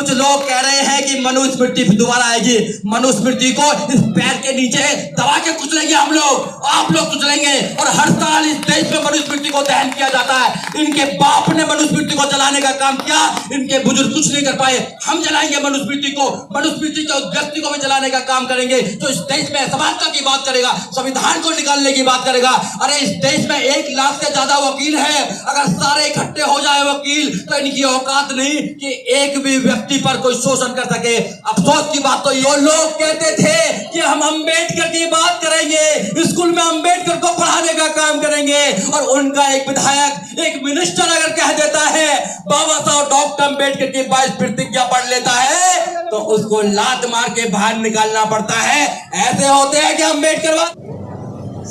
कुछ लोग कह रहे हैं कि मनुस्मृति दोबारा आएगी। मनुस्मृति को इस पैर के नीचे दबा के कुचलेंगे हम लोग, आप लोग कुचलेंगे। और हर साल इस देश में मनुस्मृति को दहन किया जाता है। इनके बाप ने मनुस्मृति को जलाने का काम किया, इनके बुजुर्ग कुछ नहीं कर पाए। हम जलाएंगे मनुस्मृति को, मनुस्मृति के व्यक्ति को भी जलाने का काम करेंगे जो इस देश में समानता की बात करेगा, संविधान को निकालने की बात करेगा। अरे इस देश में 1 लाख से ज्यादा वकील है, अगर सारे इकट्ठे हो जाए वकील तो इनकी औकात नहीं कि एक भी व्यक्ति पर कोई शोषण कर सके। अफसोस की बात तो ये लोग कहते थे कि हम अंबेडकर की बात करेंगे, स्कूल में अंबेडकर को पढ़ाने का काम करेंगे, और उनका एक विधायक, एक मिनिस्टर अगर कह देता है बाबा साहब डॉक्टर अंबेडकर की 22 प्रतिज्ञा पढ़ लेता है तो उसको लात मार के बाहर निकालना पड़ता है। ऐसे होते हैं कि अंबेडकर।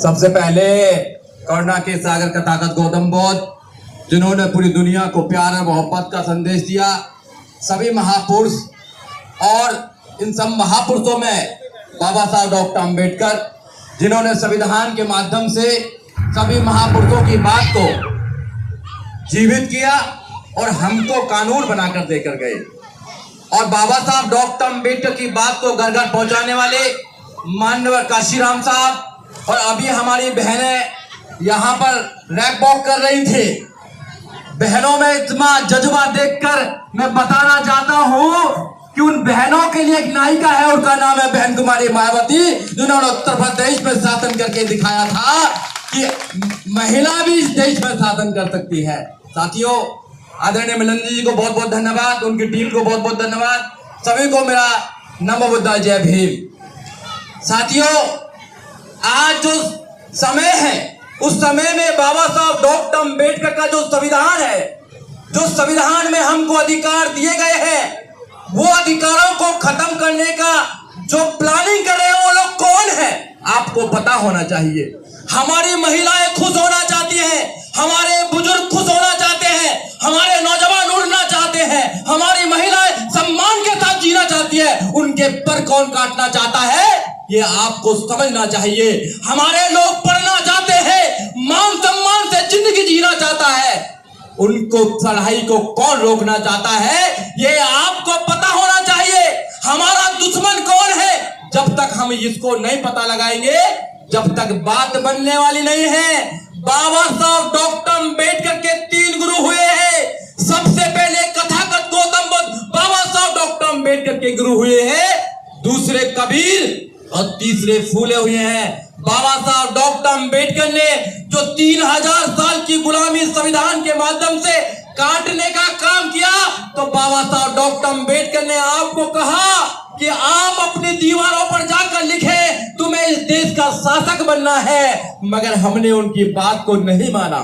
सबसे पहले करुणा के सागर का ताकत गौतम बुद्ध, जिन्होंने पूरी दुनिया को प्यार और मोहब्बत का संदेश दिया। सभी महापुरुष, और इन सब महापुरुषों में बाबा साहब डॉक्टर अंबेडकर, जिन्होंने संविधान के माध्यम से सभी महापुरुषों की बात को जीवित किया और हमको कानून बनाकर देकर गए। और बाबा साहब डॉक्टर अंबेडकर की बात को घर घर पहुंचाने वाले माननीय काशीराम साहब, और अभी हमारी बहनें यहाँ पर रैप वॉक कर रही थी। बहनों में इतना जज्बा देखकर मैं बताना चाहता हूँ कि उन बहनों के लिए एक नायिका है, उनका नाम है बहन कुमारी मायावती, जिन्होंने उत्तर प्रदेश में शासन करके दिखाया था कि महिला भी इस देश में शासन कर सकती है। साथियों, आदरणीय मिलन जी को बहुत बहुत धन्यवाद, उनकी टीम को बहुत बहुत धन्यवाद, सभी को मेरा नमो बुद्धाय जय भीम। साथियों, आज जो समय है उस समय में बाबा साहब डॉक्टर अंबेडकर का जो संविधान है, जो संविधान में हमको अधिकार दिए गए हैं, वो अधिकारों को खत्म करने का जो प्लानिंग कर रहे हैं वो लोग कौन है आपको पता होना चाहिए। हमारी महिलाएं खुश होना चाहती हैं, हमारे बुजुर्ग खुश होना चाहते हैं, हमारे नौजवान उड़ना चाहते हैं, हमारी महिलाएं सम्मान के साथ जीना चाहती है। उनके पर कौन काटना चाहता है ये आपको समझना चाहिए। हमारे लोग पढ़ना चाहते हैं, मान सम्मान से जिंदगी जीना चाहता है, उनको पढ़ाई को कौन रोकना चाहता है ये आपको पता होना चाहिए। हमारा दुश्मन कौन है, जब तक हम इसको नहीं पता लगाएंगे जब तक बात बनने वाली नहीं है। बाबा साहब डॉक्टर अंबेडकर के 3 गुरु हुए हैं। सबसे पहले कथाकथ गौतम बुद्ध बाबा साहब डॉक्टर अंबेडकर के गुरु हुए हैं, दूसरे कबीर और तीसरे फूले हुए हैं। बाबा साहब डॉक्टर अंबेडकर ने जो 3000 साल की गुलामी संविधान के माध्यम से काटने का काम किया, तो बाबा साहब डॉक्टर अंबेडकर ने आपको कहा कि आप अपनी दीवारों पर जाकर लिखे तुम्हें इस देश का शासक बनना है। मगर हमने उनकी बात को नहीं माना,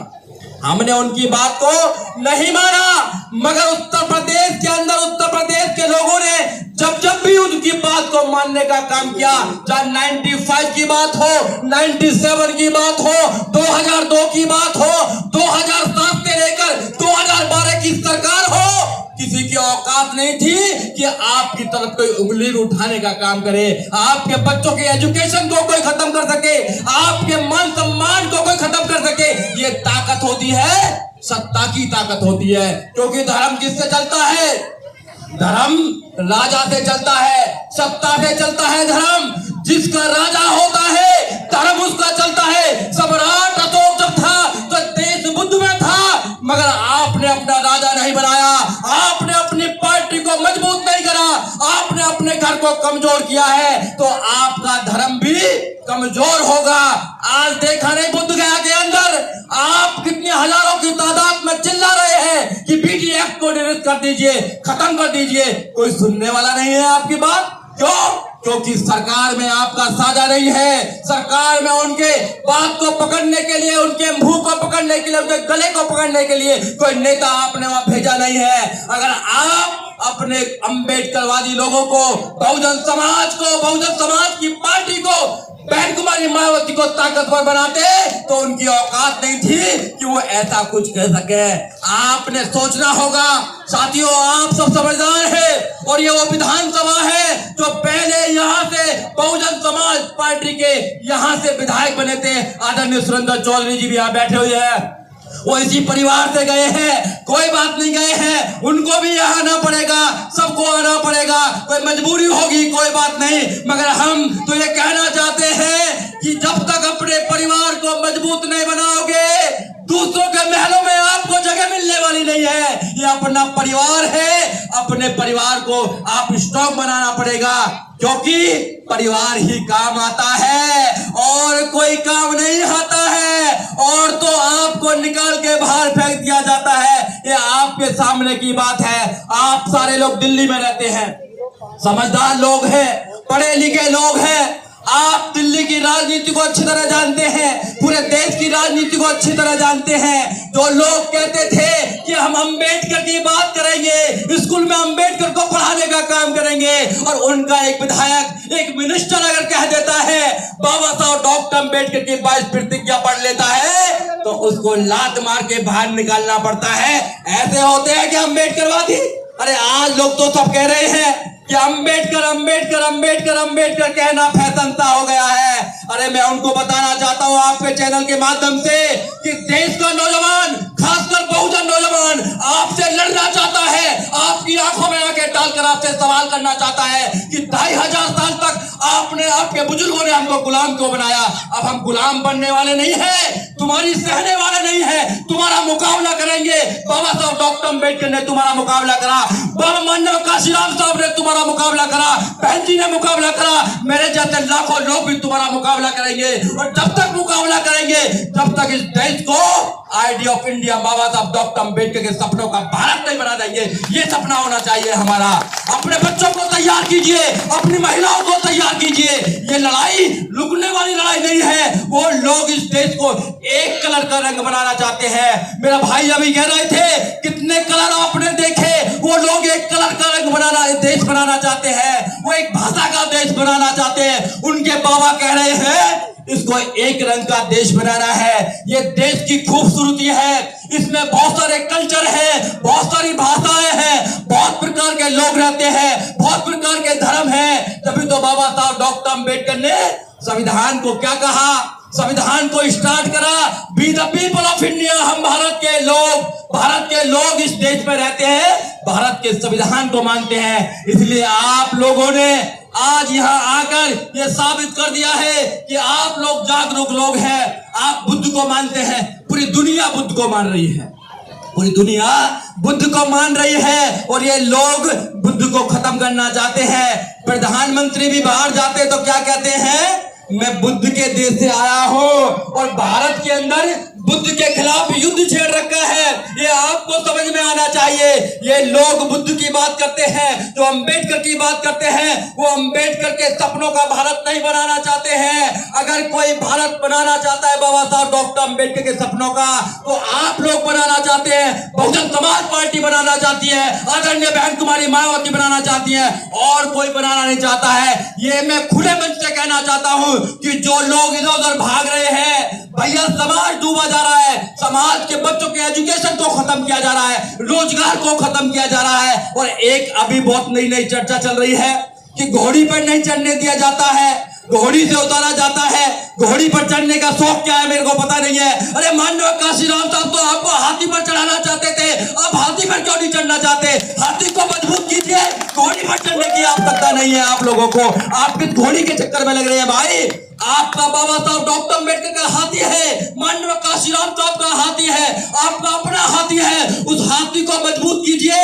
हमने उनकी बात को नहीं माना। मगर उत्तर प्रदेश के अंदर उत्तर प्रदेश के लोगों ने जब भी उनकी बात को मानने का काम किया, चाहे 95 की बात हो, 97 की बात हो, 2002 की बात हो, 2007 से लेकर 2012 की सरकार हो, किसी की औकात नहीं थी कि आपकी तरफ कोई उंगली उठाने का काम करे, आपके बच्चों के एजुकेशन को कोई खत्म कर सके, आपके मान सम्मान को कोई खत्म कर सके। ये ताकत होती है, सत्ता की ताकत होती है। क्योंकि धर्म किससे चलता है? धर्म राजा से चलता है, सत्ता से चलता है धर्म। जिसका राजा होता है धर्म उसका चलता है। सम्राट अशोक जब था तो देश बुद्ध में था, मगर आपने अपना राजा नहीं बनाया, आपने अपनी पार्टी को मजबूत नहीं करा, आपने अपने घर को कमजोर किया है, तो आपका धर्म भी कमजोर होगा। आज देखा नहीं बुद्ध गया के अंदर आप कितनी हजारों की तादाद में चिल्ला रहे हैं कि बीटी एक्ट को निरस्त कर दीजिए, खत्म कर दीजिए, कोई सुनने वाला नहीं है आपकी बात। क्यों? क्योंकि सरकार में आपका साझा नहीं है। सरकार में उनके बात को पकड़ने के लिए, उनके मुंह को पकड़ने के लिए, उनके गले को पकड़ने के लिए कोई नेता आपने वहां भेजा नहीं है। अगर आप अपने अंबेडकरवादी लोगों को, बहुजन समाज की पार्टी को, बहन कुमारी मायावती को ताकतवर बनाते तो उनकी औकात नहीं थी कि वो ऐसा कुछ कह सके। आपने सोचना होगा साथियों, आप सब समझदार हैं और ये वो विधानसभा है जो पहले यहाँ से बहुजन समाज पार्टी के यहाँ से विधायक बने थे। आदरणीय सुरेंद्र चौधरी जी भी यहाँ बैठे हुए हैं, वो इसी परिवार से गए हैं, कोई बात नहीं, गए हैं, उनको भी यहाँ आना पड़ेगा, सबको आना पड़ेगा, कोई मजबूरी होगी, कोई बात नहीं, मगर हम तो ये कहना चाहते हैं कि जब तक अपने परिवार को मजबूत नहीं बनाओगे, दूसरों के महलों में आपको जगह मिलने वाली नहीं है। ये अपना परिवार है, अपने परिवार को आप स्ट्रॉन्ग बनाना पड़ेगा, क्योंकि परिवार ही काम आता है और कोई काम नहीं आता है, और तो आपको निकाल के बाहर फेंक दिया जाता है। ये आपके सामने की बात है। आप सारे लोग दिल्ली में रहते हैं, समझदार लोग हैं, पढ़े लिखे लोग हैं, आप दिल्ली की राजनीति को अच्छी तरह जानते हैं, पूरे देश की राजनीति को अच्छी तरह जानते हैं। जो लोग कहते थे कि हम अंबेडकर की बात करेंगे, स्कूल में अंबेडकर को पढ़ाने का काम करेंगे, और उनका एक विधायक, एक मिनिस्टर अगर कह देता है बाबा साहब डॉक्टर अंबेडकर की 22 प्रतिज्ञा पढ़ लेता है, तो उसको लात मार के बाहर निकालना पड़ता है। ऐसे होते हैं कि अंबेडकरवादी। अरे आज लोग तो सब कह रहे हैं कि अंबेडकर अंबेडकर अंबेडकर अंबेडकर कहना फैशन सा हो गया है। अरे मैं उनको बताना चाहता हूं आपके चैनल के माध्यम से कि देश का नौजवान, खासकर बहुजन नौजवान, आपसे लड़ना चाहता है, आपकी आंखों में आंखें डालकर आपसे सवाल करना चाहता है कि 2500 साल तक आपने, आपके बुजुर्गों ने हमको गुलाम क्यों बनाया। अब हम गुलाम बनने वाले नहीं है, तुम्हारी सहने वाले नहीं है, तुम्हारा मुकाबला करेंगे। बाबा साहब डॉक्टर अंबेडकर ने तुम्हारा मुकाबला करा, बाबा मानव काशीराम साहब ने तुम्हारा मुकाबला करा, बहन जी ने मुकाबला करा, मेरे जैसे लाखों लोग भी तुम्हारा मुकाबला करेंगे। और जब तक मुकाबला करेंगे, तब तक इस देश को आइडिया ऑफ इंडिया, बाबा साहब डॉक्टर अंबेडकर के सपनों का भारत नहीं बना देंगे। ये सपना होना चाहिए हमारा। अपने बच्चों को तैयार कीजिए, अपनी महिलाओं को तैयार कीजिए। ये लड़ाई रुकने वाली लड़ाई नहीं है। वो लोग इस देश को एक कलर का रंग बनाना चाहते हैं। मेरा भाई अभी कह रहे थे कितने कलर आपने देखे, वो लोग एक कलर का रंग बनाना, देश बनाना चाहते हैं, वो एक भाषा का देश बनाना चाहते हैं। उनके बाबा कह रहे हैं इसको एक रंग का देश बनाना है। ये देश की खूबसूरती है, इसमें बहुत सारे कल्चर है, बहुत सारी भाषाएं हैं, बहुत प्रकार के लोग रहते हैं, बहुत प्रकार के धर्म हैं। तभी तो बाबा साहब डॉक्टर अंबेडकर ने संविधान को क्या कहा, संविधान को स्टार्ट करा, be the people of India. हम भारत के लोग इस देश में रहते हैं, भारत के संविधान को मानते हैं। इसलिए आप लोगों ने आज यहाँ आकर ये साबित कर दिया है कि आप लोग जागरूक लोग हैं, आप बुद्ध को मानते हैं। पूरी दुनिया बुद्ध को मान रही है, पूरी दुनिया बुद्ध को मान रही है, और ये लोग बुद्ध को खत्म करना चाहते हैं। प्रधानमंत्री भी बाहर जाते तो क्या कहते हैं, मैं बुद्ध के देश से आया हूं, और भारत के अंदर बुद्ध के खिलाफ युद्ध छेड़ रखा है। ये आपको समझ में आना चाहिए। ये लोग बुद्ध की बात करते हैं, जो अंबेडकर की बात करते हैं, वो अंबेडकर के सपनों का भारत नहीं बनाना चाहते हैं। अगर कोई भारत बनाना चाहता है बाबा साहब डॉक्टर अंबेडकर के सपनों का, तो आप लोग बनाना चाहते हैं, बहुजन समाज पार्टी बनाना चाहती है, आदरणीय बहन कुमारी मायावती बनाना चाहती है, और कोई बनाना नहीं चाहता है। ये मैं खुले मंच से कहना चाहता हूं कि जो लोग इधर उधर भाग रहे हैं, भैया समाज डूबा जा रहा है, समाज के बच्चों के एजुकेशन को खत्म किया जा रहा है, रोजगार को खत्म किया जा रहा है। और एक अभी बहुत नई नई चर्चा चल रही है कि घोड़ी पर नहीं चढ़ने दिया जाता है, घोड़ी से उतारा जाता है। घोड़ी पर चढ़ने का शौक क्या है मेरे को पता नहीं है। अरे मानव काशीराम साहब तो आपको हाथी पर चढ़ाना चाहते थे, अब हाथी पर क्यों नहीं चढ़ना चाहते? हाथी को मजबूत कीजिए, घोड़ी पर चढ़ने की आवश्यकता नहीं है आप लोगों को। आप किस घोड़ी के चक्कर में लग रहे हैं भाई? आपका बाबा साहब डॉक्टर अंबेडकर का हाथी है, मानव काशीराम साहब का हाथी है, आपका अपना हाथी है। उस हाथी को मजबूत कीजिए,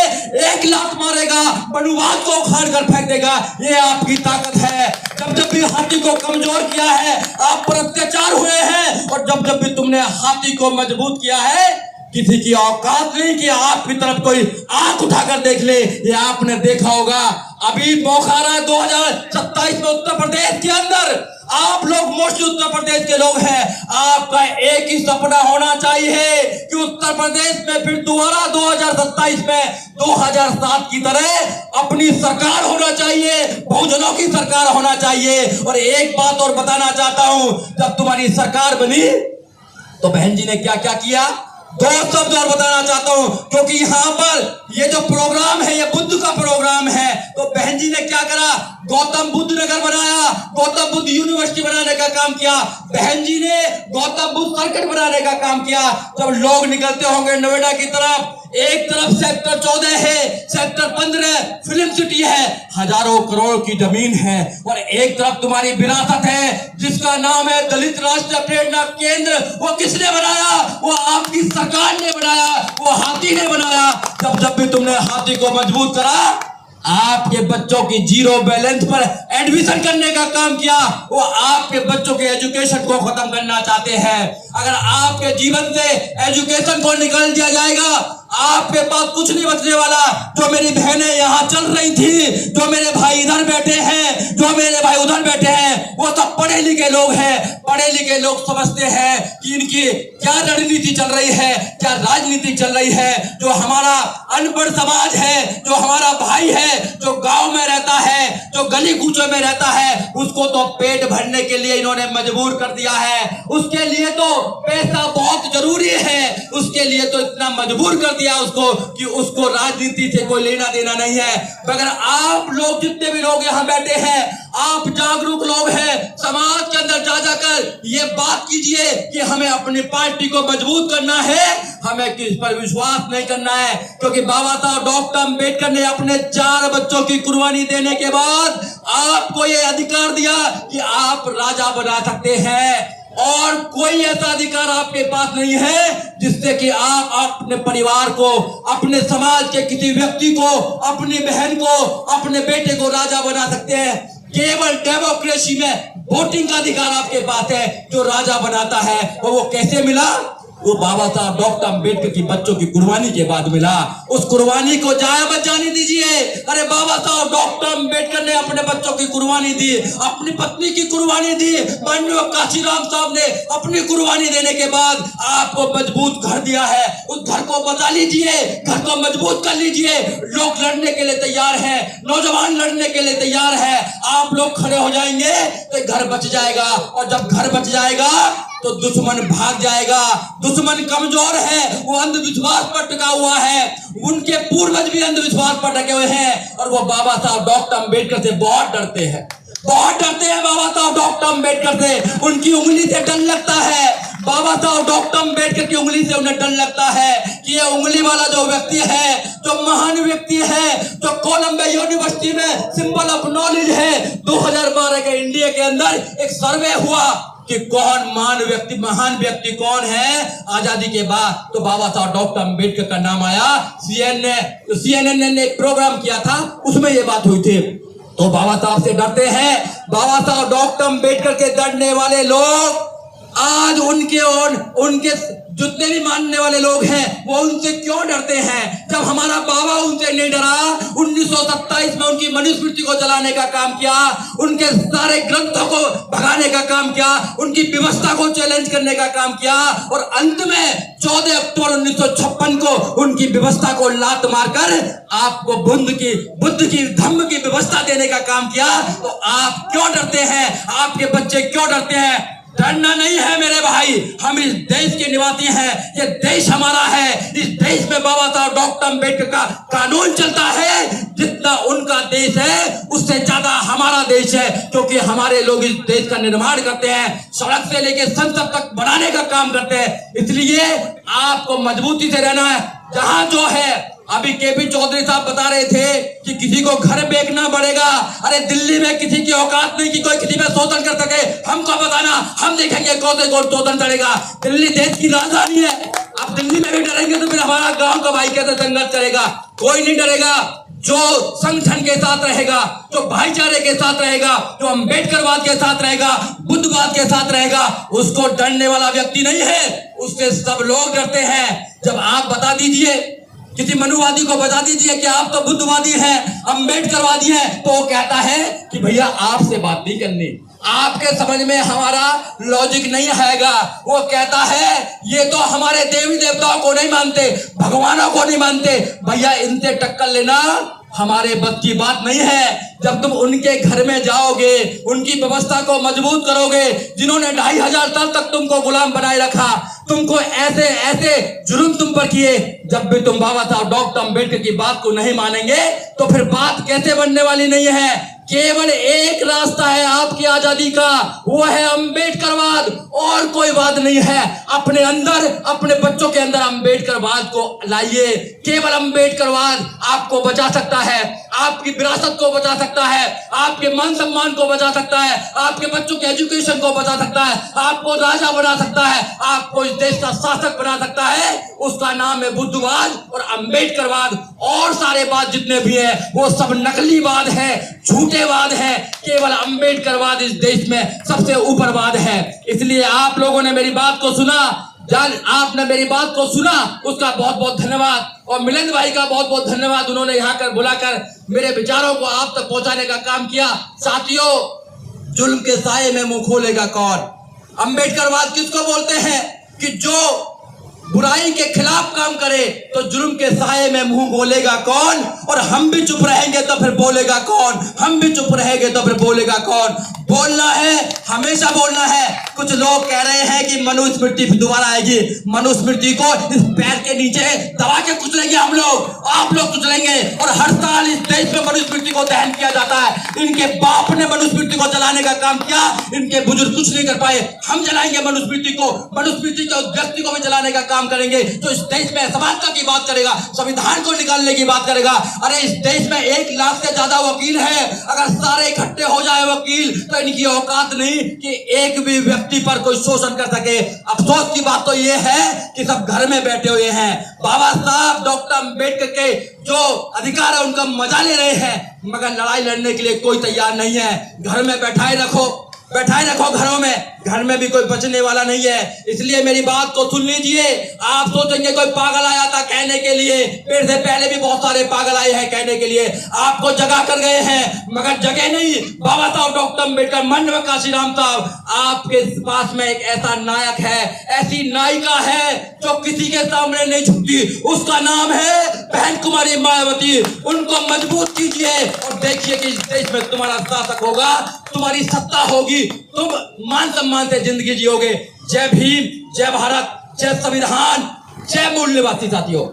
एक लात मारेगा, मनुवाद को उखाड़ कर फेंक देगा। ये आपकी ताकत है। जब भी हाथी को कमजोर किया है, आप पर अत्याचार हुए हैं, और जब भी तुमने हाथी को मजबूत किया है, किसी की औकात नहीं कि आपकी तरफ कोई आंख उठाकर देख ले। ये आपने देखा होगा अभी बोखारा 2027 में उत्तर प्रदेश के अंदर आप लोग मोस्टली उत्तर प्रदेश के लोग हैं। आपका एक ही सपना होना चाहिए कि उत्तर प्रदेश में फिर दोबारा 2027 में 2007 की तरह अपनी सरकार होना चाहिए, बहुजनों की सरकार होना चाहिए। और एक बात और बताना चाहता हूं, जब तुम्हारी सरकार बनी तो बहन जी ने क्या क्या किया, दो शब्द और बताना चाहता हूं, क्योंकि यहां पर ये जो प्रोग्राम है ये बुद्ध का प्रोग्राम है। तो बहन जी ने क्या करा, गौतम बुद्ध नगर बनाया, गौतम बुद्ध यूनिवर्सिटी बनाने का काम किया, बहन जी ने गौतम बुद्ध सर्किट बनाने का काम किया। जब लोग निकलते होंगे नोएडा की तरफ, एक तरफ सेक्टर 14 है, सेक्टर 15 फिल्म सिटी है, हजारों करोड़ की जमीन है, और एक तरफ तुम्हारी विरासत है जिसका नाम है दलित राष्ट्रीय प्रेरणा केंद्र। वो किसने बनाया? वो आपकी सरकार ने बनाया, वो हाथी ने बनाया। जब भी तुमने हाथी को मजबूत करा, आपके बच्चों की जीरो बैलेंस पर एडमिशन करने का काम किया। वो आपके बच्चों के एजुकेशन को खत्म करना चाहते हैं। अगर आपके जीवन से एजुकेशन को निकाल दिया जाएगा, आपके पास कुछ नहीं बचने वाला। जो मेरी बहनें यहाँ चल रही थी, जो मेरे भाई इधर बैठे हैं, जो मेरे भाई उधर बैठे हैं, वो सब पढ़े लिखे लोग हैं। पढ़े लिखे लोग समझते हैं कि इनकी क्या रणनीति चल रही है, क्या राजनीति चल रही है। जो हमारा अनपढ़ समाज है, जो हमारा भाई है, जो गांव में रहता है, जो गली कूचों में रहता है, उसको तो पेट भरने के लिए इन्होंने मजबूर कर दिया है। उसके लिए तो पैसा बहुत जरूरी है, उसके लिए तो इतना मजबूर कर दिया उसको कि उसको राजनीति से कोई लेना देना नहीं है। मगर आप लोग जितने भी लोग यहाँ बैठे हैं, आप जागरूक लोग हैं, समाज के अंदर जा जाकर ये बात कीजिए कि हमें अपनी पार्टी को मजबूत करना है, हमें किस पर विश्वास नहीं करना है। क्योंकि बाबा साहब डॉक्टर अंबेडकर ने अपने 4 बच्चों की कुर्बानी देने के बाद आपको ये अधिकार दिया कि आप राजा बना सकते हैं, और कोई ऐसा अधिकार आपके पास नहीं है जिससे कि आप अपने परिवार को, अपने समाज के किसी व्यक्ति को, अपनी बहन को, अपने बेटे को राजा बना सकते हैं। केवल डेमोक्रेसी में वोटिंग का अधिकार आपके पास है जो राजा बनाता है। और वो कैसे मिला? वो बाबा साहब डॉक्टर अंबेडकर की बच्चों की कुर्बानी के बाद मिला। उस कुर्बानी को जाया मत जाने दीजिए। अरे बाबा साहब डॉक्टर अंबेडकर ने अपने बच्चों की कुर्बानी दी, अपनी पत्नी की कुर्बानी दी, माननीय काशीराम साहब ने अपनी कुर्बानी देने के बाद आपको मजबूत घर दिया है। उस घर को बचा लीजिए, घर को मजबूत कर लीजिए। लोग लड़ने के लिए तैयार है, नौजवान लड़ने के लिए तैयार है। आप लोग खड़े हो जाएंगे तो घर बच जाएगा, और जब घर बच जाएगा तो दुश्मन भाग जाएगा। दुश्मन कमजोर है, वो अंधविश्वास पर टिका हुआ है, उनके पूर्वज भी अंधविश्वास पर टिके हुए हैं, और वो बाबा साहब डॉक्टर अंबेडकर से बहुत डरते हैं, बहुत डरते हैं बाबा साहब डॉक्टर अंबेडकर से। उनकी उंगली से डर लगता है, बाबा साहब डॉक्टर अंबेडकर की उंगली से उन्हें डर लगता है कि ये उंगली वाला जो व्यक्ति है, जो महान व्यक्ति है, जो कोलंबिया यूनिवर्सिटी में सिंबल ऑफ नॉलेज है। 2012 के इंडिया के अंदर एक सर्वे हुआ कि कौन महान व्यक्ति कौन है आजादी के बाद, तो बाबा साहब डॉक्टर अंबेडकर का नाम आया। CNN ने एक प्रोग्राम किया था, उसमें ये बात हुई थी। तो बाबा साहब से डरते हैं, बाबा साहब डॉक्टर अंबेडकर के डरने वाले लोग आज उनके जितने भी मानने वाले लोग हैं वो उनसे क्यों डरते हैं? जब हमारा बाबा उनसे नहीं डरा, 1927 में उनकी मनुस्मृति को जलाने का काम किया, उनके सारे ग्रंथों को भगाने का काम किया, उनकी व्यवस्था को चैलेंज करने का काम किया, और अंत में 14 अक्टूबर 1956 को उनकी व्यवस्था को लात मारकर आपको बुद्ध की धम्म की व्यवस्था देने का काम किया। तो आप क्यों डरते हैं? आपके बच्चे क्यों डरते हैं? डरना नहीं है मेरे भाई, हम इस देश के निवासी हैं, ये देश हमारा है। इस देश में बाबा साहब डॉक्टर अंबेडकर का कानून चलता है। जितना उनका देश है उससे ज्यादा हमारा देश है, क्योंकि हमारे लोग इस देश का निर्माण करते हैं, सड़क से लेकर संसद तक बनाने का काम करते हैं। इसलिए आपको मजबूती से रहना है। जहां जो है, अभी केपी चौधरी साहब बता रहे थे कि किसी को घर बेचना पड़ेगा। अरे दिल्ली में किसी की औकात नहीं कि कोई किसी में शोषण कर सके। हमको बताना, हम देखेंगे कौन से कौन शोषण करेगा। दिल्ली देश की राजधानी है, आप दिल्ली में भी डरेंगे तो फिर हमारा गांव का भाई कैसे संघर्ष करेगा? कोई नहीं डरेगा। जो संगठन के साथ रहेगा, जो भाईचारे के साथ रहेगा, जो अंबेडकरवाद के साथ रहेगा, बुद्धवाद के साथ रहेगा, उसको डरने वाला व्यक्ति नहीं है, उससे सब लोग डरते हैं। जब आप बता दीजिए, किसी मनुवादी को बता दीजिए कि आप तो बुद्धवादी हैं, अंबेडकरवादी हैं, तो वो कहता है कि भैया आपसे बात नहीं करनी, आपके समझ में हमारा लॉजिक नहीं आएगा। वो कहता है ये तो हमारे देवी देवताओं को नहीं मानते, भगवानों को नहीं मानते, भैया इनसे टक्कर लेना हमारे बस की बात नहीं है। जब तुम उनके घर में जाओगे, उनकी व्यवस्था को मजबूत करोगे, जिन्होंने 2500 साल तक तुमको गुलाम बनाए रखा, तुमको ऐसे ऐसे जुर्म तुम पर किए, जब भी तुम बाबा साहब डॉक्टर अम्बेडकर की बात को नहीं मानेंगे तो फिर बात कैसे बनने वाली नहीं है। केवल एक रास्ता है आपकी आजादी का, वो है अम्बेडकरवाद, और कोई बात नहीं है। अपने अंदर, अपने बच्चों के अंदर अम्बेडकरवाद को लाइए। केवल अम्बेडकरवाद आपको बचा सकता है, आपकी विरासत को बचा सकता है, आपके मान सम्मान को बचा सकता है, आपके बच्चों के एजुकेशन को बचा सकता है, आपको राजा बना सकता है, आपको इस देश का शासक बना सकता है। उसका नाम है बुद्धवाद और अम्बेडकरवाद। और सारे बात जितने भी है वो सब नकलीवाद है, झूठेवाद है। केवल अम्बेडकरवाद इस देश में सबसे ऊपरवाद है। इसलिए आप लोगों ने मेरी बात को सुना, आपने मेरी बात को सुना, उसका बहुत बहुत धन्यवाद। और मिलिंद भाई का बहुत बहुत धन्यवाद, उन्होंने यहाँ कर बुलाकर मेरे विचारों को आप तक पहुंचाने का काम किया। साथियों, जुल्म के साये में मुंह खोलेगा कौन? अम्बेडकरवाद किसको बोलते हैं कि जो बुराई के खिलाफ काम करे, तो जुर्म के साये में मुंह बोलेगा कौन? और हम भी चुप रहेंगे तो फिर बोलेगा कौन? हम भी चुप रहेंगे तो फिर बोलेगा कौन? बोलना है, हमेशा बोलना है। कुछ लोग कह रहे हैं कि मनुस्मृति दोबारा आएगी। मनुस्मृति को इस पैर के नीचे दबा के कुचलेंगे हम लोग, आप लोग कुचलेंगे। और हर साल इस देश में मनुस्मृति को दहन किया जाता है। इनके बाप ने मनुस्मृति को जलाने का काम किया, इनके बुजुर्ग कुछ नहीं कर पाए। हम जलाएंगे मनुस्मृति को, मनुस्मृति के व्यक्ति को भी जलाने का काम करेंगे जो इस देश में समानता की बात करेगा, संविधान को निकालने की बात करेगा। अरे इस देश में 1 लाख से ज्यादा वकील है, अगर सारे इकट्ठे हो जाए वकील तो इनकी औकात नहीं कि एक भी व्यक्ति पर कोई शोषण कर सके। अफसोस की बात तो ये है कि सब घर में बैठे हुए हैं। बाबा साहब डॉक्टर अम्बेडकर के जो अधिकार है उनका मजा ले रहे हैं, मगर लड़ाई लड़ने के लिए कोई तैयार नहीं है। घर में बैठाए रखो घरों में, घर में भी कोई बचने वाला नहीं है। इसलिए मेरी बात को सुन लीजिए। आप सोचेंगे कोई पागल आया था कहने के लिए, मेरे से पहले भी बहुत सारे पागल आए हैं कहने के लिए, आपको जगा कर गए हैं, मगर जगह नहीं। बाबा साहब डॉक्टर अम्बेडकर, माननीय काशीराम साहब, आपके पास में एक ऐसा नायक है, ऐसी नायिका है जो किसी के सामने नहीं झुकती, उसका नाम है बहन कुमारी मायावती। उनको मजबूत कीजिए और देखिए कि इस देश में तुम्हारा शासक होगा, तुम्हारी सत्ता होगी, तुम मान सम्मान से जिंदगी जियोगे। जय भीम, जय भारत, जय संविधान, जय मूल्यवादी साथियों।